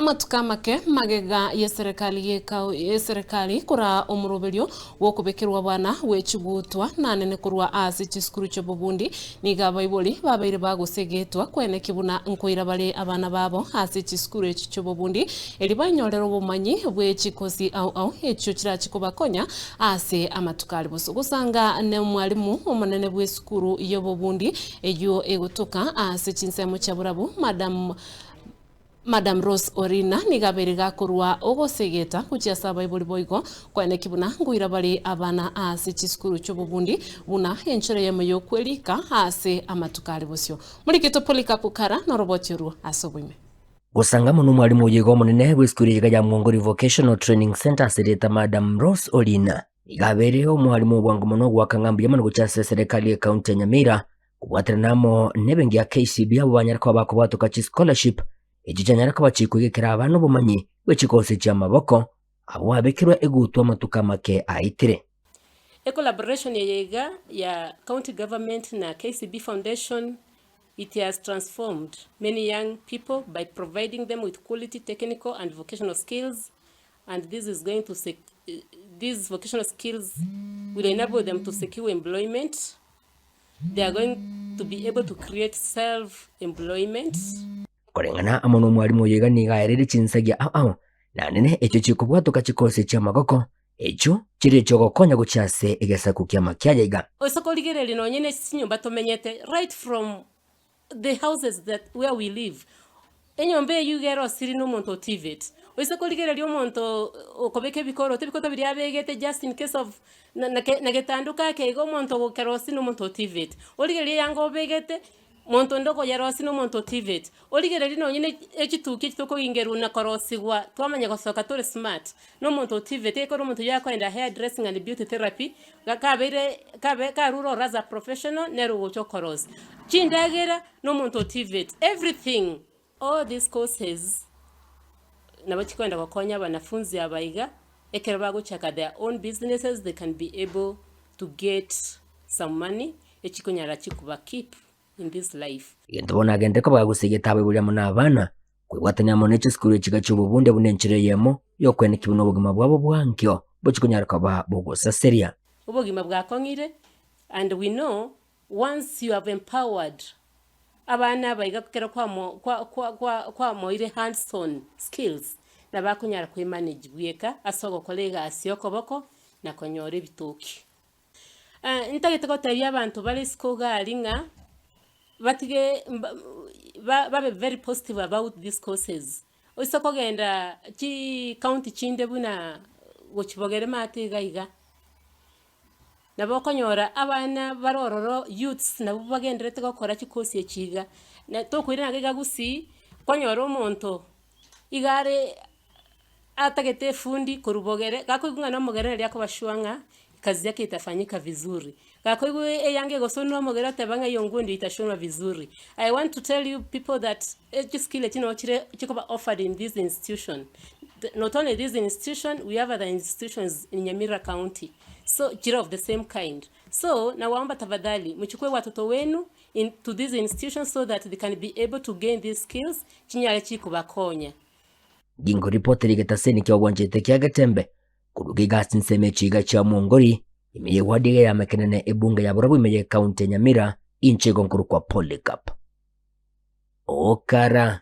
Amatuka make magega ya serikali kura omuroberio wokubekirwa bwana wechigutwa nanene kurwa ase chiskuru cho Bubundi niga baiboli babaire bagusegetwa kwene kibuna nkoira bale abana babo ase chiskuru echi cho Bubundi eli banyorero bumanyi bwechikosi au echo kirachikobakonya ase amatukali boso gusanga ne mwalimu omunene bw'esukuru yo Bubundi eyo egotoka ase chinsemo cha burabu Madam Rose Orina nigabere gakorwa ogosegeta kuchiasa baibuli boigo kwene kibuna nguira bali abana ase chiskuru cho Bubundi buna enchore yemo yokwelika ase amatukali bosyo mulikito polika kukara na robotiru asobwime gusanga muno mwalimu yego munene w'esukuru ya Mwongori Vocational Training Center sereta Madam Rose Orina igabere omwalimu bwangu muno gwakangambiye muno guchasa serikali ya county ya Nyamira kubwateranamo nebengi ya KCB abo banyarako bakobatuka chi scholarship ejijanyara ko bacikugekera abantu bumanyi wechikose cy'amaboko abo abekirwa egutwa matuka make aitire a collaboration yega ya county government na KCB Foundation. It has transformed many young people by providing them with quality technical and vocational skills, and this is going to these vocational skills will enable them to secure employment. They are going to be able to create self-employment. Korengana amono mwalimu yega nigaerere chinsagia nanene echo chikubwatuka chikose cy'amagoko echo kiri cyo gokonya gucyase egesaku ky'amakyayega osokoligerere lino nyene sinyumba tomenyete right from the houses that where we live enyombe yugero siri no monto tivet osokoligerere lyo monto okobeke bikoro tebikoto biri abegete just in case of nagetanduka kego monto gokerosi no monto tivet oligerere yango begete monto ndoko yarosi no monto tivet oligere lino nyine ekituke kitoko ingeru na korosigwa twamanya gosoka tole smart no monto tivet ekoro monto yako enda hair dressing and beauty therapy ka ruro raza professional nero gocho koros chindagera no monto tivet everything all these courses nabachikwenda bakonya banafunzi abaiga ekero bagochaka their own businesses. They can be able to get some money ekikonyara chikuba keep in this life. Yendobona agende ko bagusegeta abibulya muna abana kwigwatanya mu nechi skuru chiga cy'Ububunde bunenchire yemo yo kwene kibuno bugima bwabo bwankyo bukikunyara kaba bugosa seria ubugima bwakongire. And we know once you have empowered abana baiga kukera kwa moire hands-on skills na bakunyara kwe manage bweka asogo kolega asiyokoboko na konyore bitoki. Ntagiteko tayi abantu bali skoga alinga batige babe very positive about these courses. Osoko genda chi county chinde buna gochibogere mate gaiga nabokonyora abana barororo youths nabo bagenderete gukora chi course echiga na tokwira nagiga gusi konyora omonto igare atagete fundi kurubogere gakoigunga no mogere lya kubashwanga kazi yake itafanyika vizuri. Kako yange gosono mogera tabanga yongundi itashonwa vizuri. I want to tell you people that each skill chikoba offered in this institution. Not only this institution, we have other institutions in Nyamira County. So chira of the same kind. So nawaomba tafadhali mchukue watoto wenu into these institutions so that they can be able to gain these skills chinyale chikubakonya. Gingo reporteri getaseni kya wanjete kya gatembe kurugiga sinseme chiga cha Mwongori imeye wadiga ya mekenene ebunga ya burabu imeye county Nyamira inche gonkuru kwa Polycarp Okara